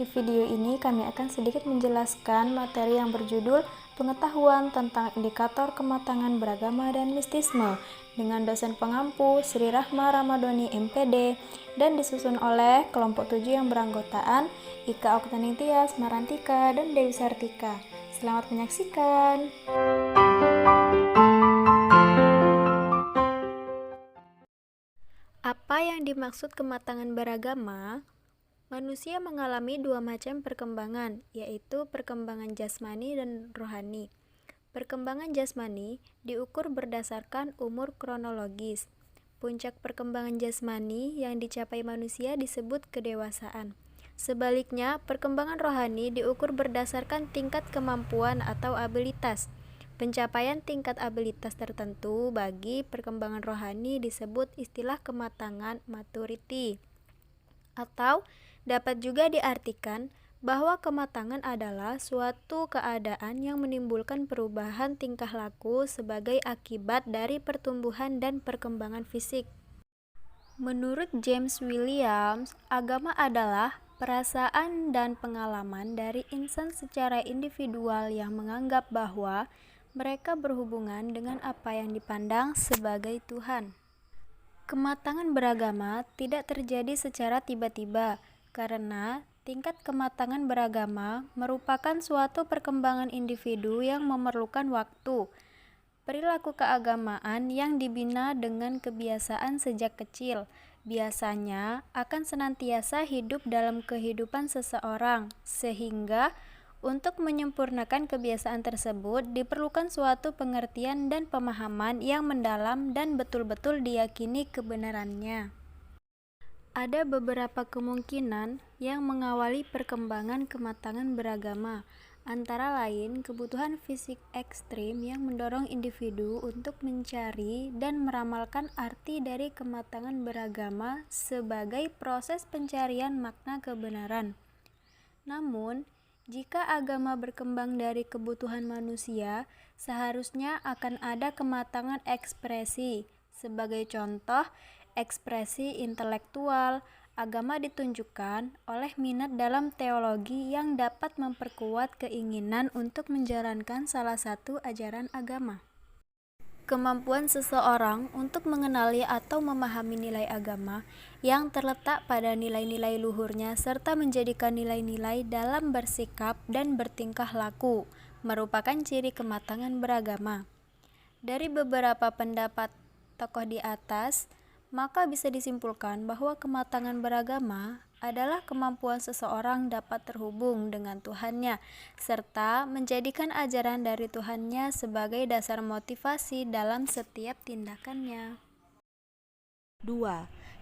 di video ini kami akan sedikit menjelaskan materi yang berjudul Pengetahuan tentang Indikator Kematangan Beragama dan Mistisme dengan dosen pengampu Sri Rahma Ramadhani MPD dan disusun oleh kelompok 7 yang beranggotaan Ika Oktaning Tias, Marantika, dan Dewi Sartika. Selamat menyaksikan. Apa yang dimaksud kematangan beragama? Manusia mengalami dua macam perkembangan, yaitu perkembangan jasmani dan rohani. Perkembangan jasmani diukur berdasarkan umur kronologis. Puncak perkembangan jasmani yang dicapai manusia disebut kedewasaan. Sebaliknya, perkembangan rohani diukur berdasarkan tingkat kemampuan atau abilitas. Pencapaian tingkat abilitas tertentu bagi perkembangan rohani disebut istilah kematangan maturity. Atau dapat juga diartikan bahwa kematangan adalah suatu keadaan yang menimbulkan perubahan tingkah laku sebagai akibat dari pertumbuhan dan perkembangan fisik. Menurut James Williams, agama adalah perasaan dan pengalaman dari insan secara individual yang menganggap bahwa mereka berhubungan dengan apa yang dipandang sebagai Tuhan. Kematangan beragama tidak terjadi secara tiba-tiba, karena tingkat kematangan beragama merupakan suatu perkembangan individu yang memerlukan waktu. Perilaku keagamaan yang dibina dengan kebiasaan sejak kecil biasanya akan senantiasa hidup dalam kehidupan seseorang, sehingga untuk menyempurnakan kebiasaan tersebut diperlukan suatu pengertian dan pemahaman yang mendalam dan betul-betul diyakini kebenarannya. Ada beberapa kemungkinan yang mengawali perkembangan kematangan beragama, antara lain kebutuhan fisik ekstrim yang mendorong individu untuk mencari dan meramalkan arti dari kematangan beragama sebagai proses pencarian makna kebenaran. Namun, jika agama berkembang dari kebutuhan manusia, seharusnya akan ada kematangan ekspresi. Sebagai contoh, ekspresi intelektual, agama ditunjukkan oleh minat dalam teologi yang dapat memperkuat keinginan untuk menjalankan salah satu ajaran agama. Kemampuan seseorang untuk mengenali atau memahami nilai agama yang terletak pada nilai-nilai luhurnya serta menjadikan nilai-nilai dalam bersikap dan bertingkah laku merupakan ciri kematangan beragama. Dari beberapa pendapat tokoh di atas, maka bisa disimpulkan bahwa kematangan beragama adalah kemampuan seseorang dapat terhubung dengan Tuhannya, serta menjadikan ajaran dari Tuhannya sebagai dasar motivasi dalam setiap tindakannya. 2.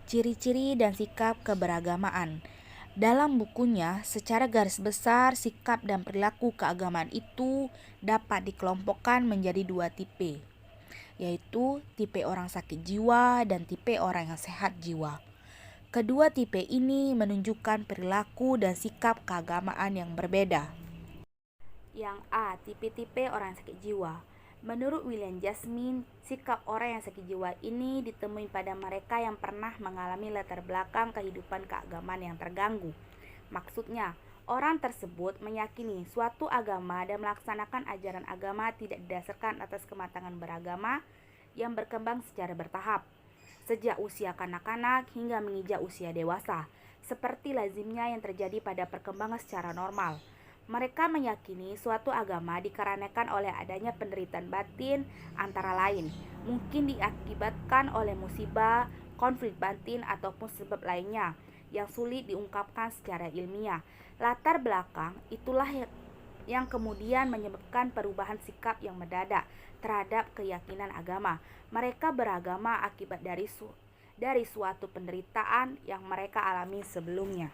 Ciri-ciri dan sikap keberagamaan. Dalam bukunya, secara garis besar, sikap dan perilaku keagamaan itu dapat dikelompokkan menjadi dua tipe, yaitu tipe orang sakit jiwa dan tipe orang yang sehat jiwa. Kedua tipe ini menunjukkan perilaku dan sikap keagamaan yang berbeda. Yang A, tipe-tipe orang sakit jiwa. Menurut William Jasmine, sikap orang yang sakit jiwa ini ditemui pada mereka yang pernah mengalami latar belakang kehidupan keagamaan yang terganggu. Maksudnya, orang tersebut meyakini suatu agama dan melaksanakan ajaran agama tidak didasarkan atas kematangan beragama yang berkembang secara bertahap, sejak usia kanak-kanak hingga menginjak usia dewasa, seperti lazimnya yang terjadi pada perkembangan secara normal. Mereka meyakini suatu agama dikarenakan oleh adanya penderitaan batin antara lain, mungkin diakibatkan oleh musibah, konflik batin, ataupun sebab lainnya yang sulit diungkapkan secara ilmiah. Latar belakang itulah yang kemudian menyebabkan perubahan sikap yang mendadak terhadap keyakinan agama. Mereka beragama akibat dari suatu penderitaan yang mereka alami sebelumnya.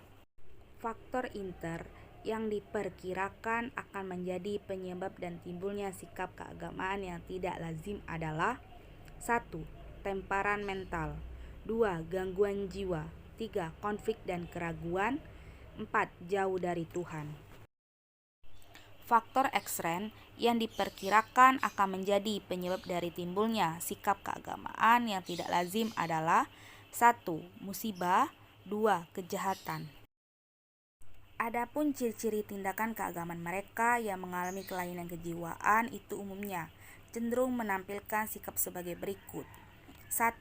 Faktor inter yang diperkirakan akan menjadi penyebab dan timbulnya sikap keagamaan yang tidak lazim adalah 1. Temparan mental, 2. Gangguan jiwa, 3. Konflik dan keraguan, 4. Jauh dari Tuhan. Faktor ekstern yang diperkirakan akan menjadi penyebab dari timbulnya sikap keagamaan yang tidak lazim adalah 1. Musibah, 2. Kejahatan. Adapun ciri-ciri tindakan keagamaan mereka yang mengalami kelainan kejiwaan itu umumnya cenderung menampilkan sikap sebagai berikut. 1.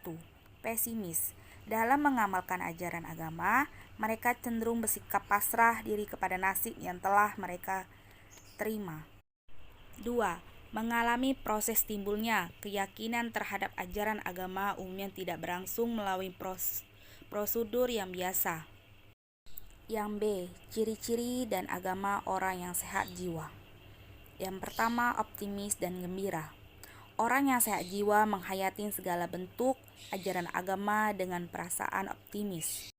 Pesimis. Dalam mengamalkan ajaran agama, mereka cenderung bersikap pasrah diri kepada nasib yang telah mereka terima. 2. Mengalami proses timbulnya keyakinan terhadap ajaran agama umumnya tidak berlangsung melalui prosedur yang biasa. Yang B. Ciri-ciri dan agama orang yang sehat jiwa. Yang pertama, optimis dan gembira. Orang yang sehat jiwa menghayati segala bentuk ajaran agama dengan perasaan optimis.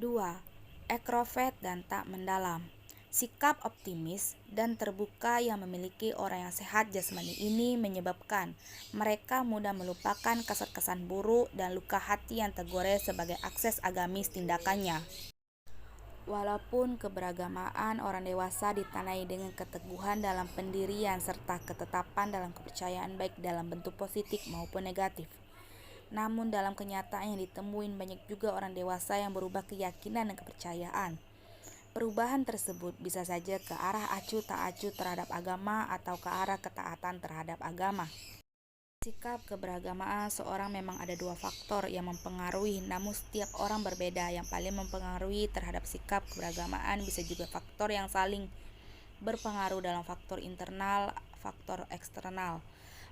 2. Ekstrovert dan tak mendalam. Sikap optimis dan terbuka yang memiliki orang yang sehat jasmani ini menyebabkan mereka mudah melupakan kesan-kesan buruk dan luka hati yang tergores sebagai akses agamis tindakannya. Walaupun keberagamaan orang dewasa ditandai dengan keteguhan dalam pendirian serta ketetapan dalam kepercayaan baik dalam bentuk positif maupun negatif, namun dalam kenyataan yang ditemuin banyak juga orang dewasa yang berubah keyakinan dan kepercayaan. Perubahan tersebut bisa saja ke arah acuh tak acuh terhadap agama atau ke arah ketaatan terhadap agama. Sikap keberagamaan seorang memang ada dua faktor yang mempengaruhi, namun setiap orang berbeda. Yang paling mempengaruhi terhadap sikap keberagamaan bisa juga faktor yang saling berpengaruh dalam faktor internal, faktor eksternal,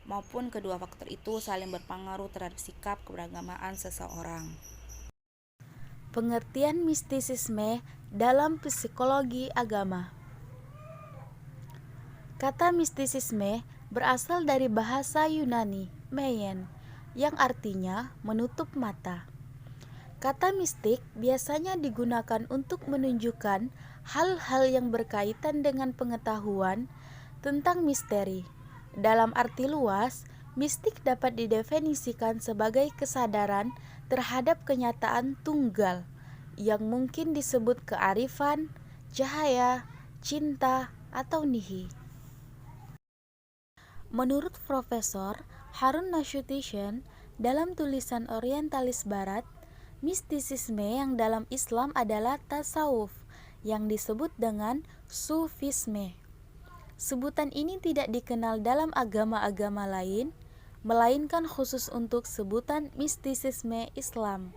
maupun kedua faktor itu saling berpengaruh terhadap sikap keberagamaan seseorang. Pengertian mistisisme dalam psikologi agama. Kata mistisisme berasal dari bahasa Yunani, meien, yang artinya menutup mata. Kata mistik biasanya digunakan untuk menunjukkan hal-hal yang berkaitan dengan pengetahuan tentang misteri. Dalam arti luas, mistik dapat didefinisikan sebagai kesadaran terhadap kenyataan tunggal, yang mungkin disebut kearifan, cahaya, cinta, atau nihi. Menurut Profesor Harun Nasution, dalam tulisan Orientalis Barat, mistisisme yang dalam Islam adalah tasawuf, yang disebut dengan sufisme. Sebutan ini tidak dikenal dalam agama-agama lain, melainkan khusus untuk sebutan mistisisme Islam.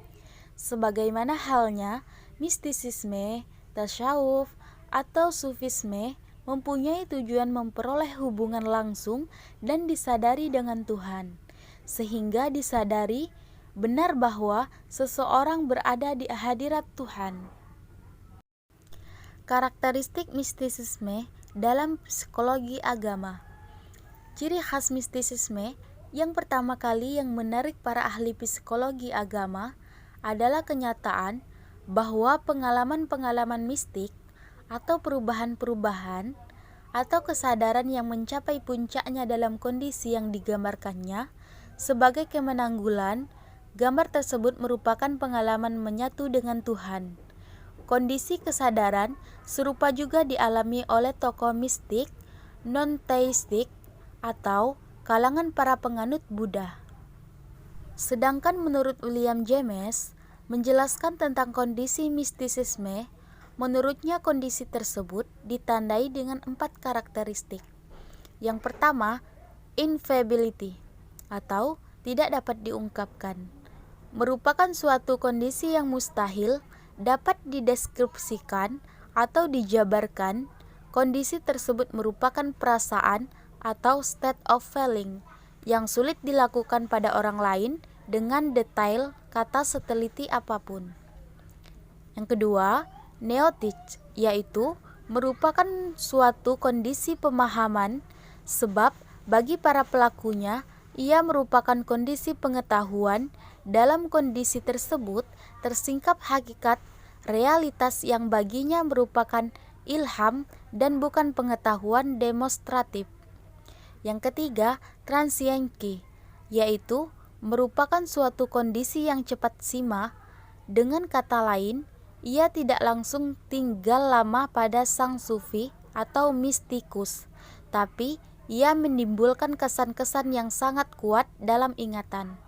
Sebagaimana halnya, mistisisme, tasawuf, atau sufisme mempunyai tujuan memperoleh hubungan langsung dan disadari dengan Tuhan, sehingga disadari benar bahwa seseorang berada di hadirat Tuhan. Karakteristik mistisisme dalam psikologi agama. Ciri khas mistisisme yang pertama kali yang menarik para ahli psikologi agama adalah kenyataan bahwa pengalaman-pengalaman mistik atau perubahan-perubahan atau kesadaran yang mencapai puncaknya dalam kondisi yang digambarkannya sebagai kemenanggulan, gambar tersebut merupakan pengalaman menyatu dengan Tuhan. Kondisi kesadaran serupa juga dialami oleh tokoh mistik non-teistik atau kalangan para penganut Buddha. Sedangkan menurut William James menjelaskan tentang kondisi mistisisme, menurutnya kondisi tersebut ditandai dengan 4 karakteristik. Yang pertama, ineffability atau tidak dapat diungkapkan. Merupakan suatu kondisi yang mustahil dapat dideskripsikan atau dijabarkan. Kondisi tersebut merupakan perasaan atau state of feeling yang sulit dilakukan pada orang lain dengan detail kata seteliti apapun. Yang kedua, Neotic, yaitu merupakan suatu kondisi pemahaman, sebab bagi para pelakunya ia merupakan kondisi pengetahuan. Dalam kondisi tersebut tersingkap hakikat realitas yang baginya merupakan ilham dan bukan pengetahuan demonstratif. Yang ketiga, transienki, yaitu merupakan suatu kondisi yang cepat sima. Dengan kata lain, ia tidak langsung tinggal lama pada sang sufi atau mistikus, tapi ia menimbulkan kesan-kesan yang sangat kuat dalam ingatan.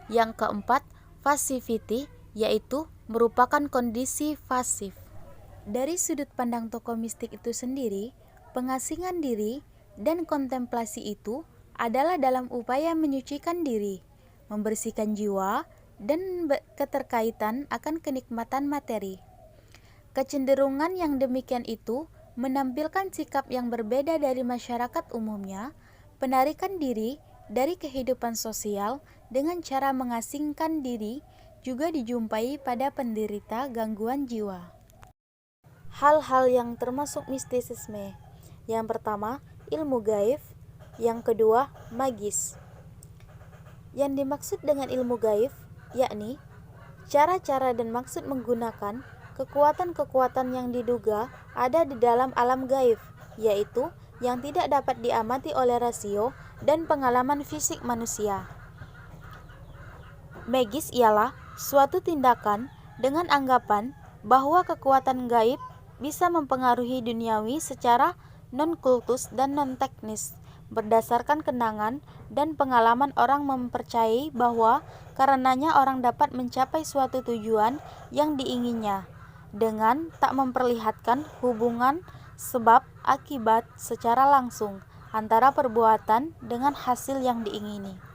Yang keempat, passivity, yaitu merupakan kondisi pasif. Dari sudut pandang tokoh mistik itu sendiri, pengasingan diri dan kontemplasi itu adalah dalam upaya menyucikan diri, membersihkan jiwa, dan keterkaitan akan kenikmatan materi. Kecenderungan yang demikian itu menampilkan sikap yang berbeda dari masyarakat umumnya, penarikan diri dari kehidupan sosial dengan cara mengasingkan diri juga dijumpai pada penderita gangguan jiwa. Hal-hal yang termasuk mistisisme. Yang pertama, ilmu gaib. Yang kedua, magis. Yang dimaksud dengan ilmu gaib yakni cara-cara dan maksud menggunakan kekuatan-kekuatan yang diduga ada di dalam alam gaib, yaitu yang tidak dapat diamati oleh rasio dan pengalaman fisik manusia. Magis ialah suatu tindakan dengan anggapan bahwa kekuatan gaib bisa mempengaruhi duniawi secara non-kultus dan non-teknis, berdasarkan kenangan dan pengalaman orang mempercayai bahwa karenanya orang dapat mencapai suatu tujuan yang diinginnya, dengan tak memperlihatkan hubungan sebab akibat secara langsung antara perbuatan dengan hasil yang diingini.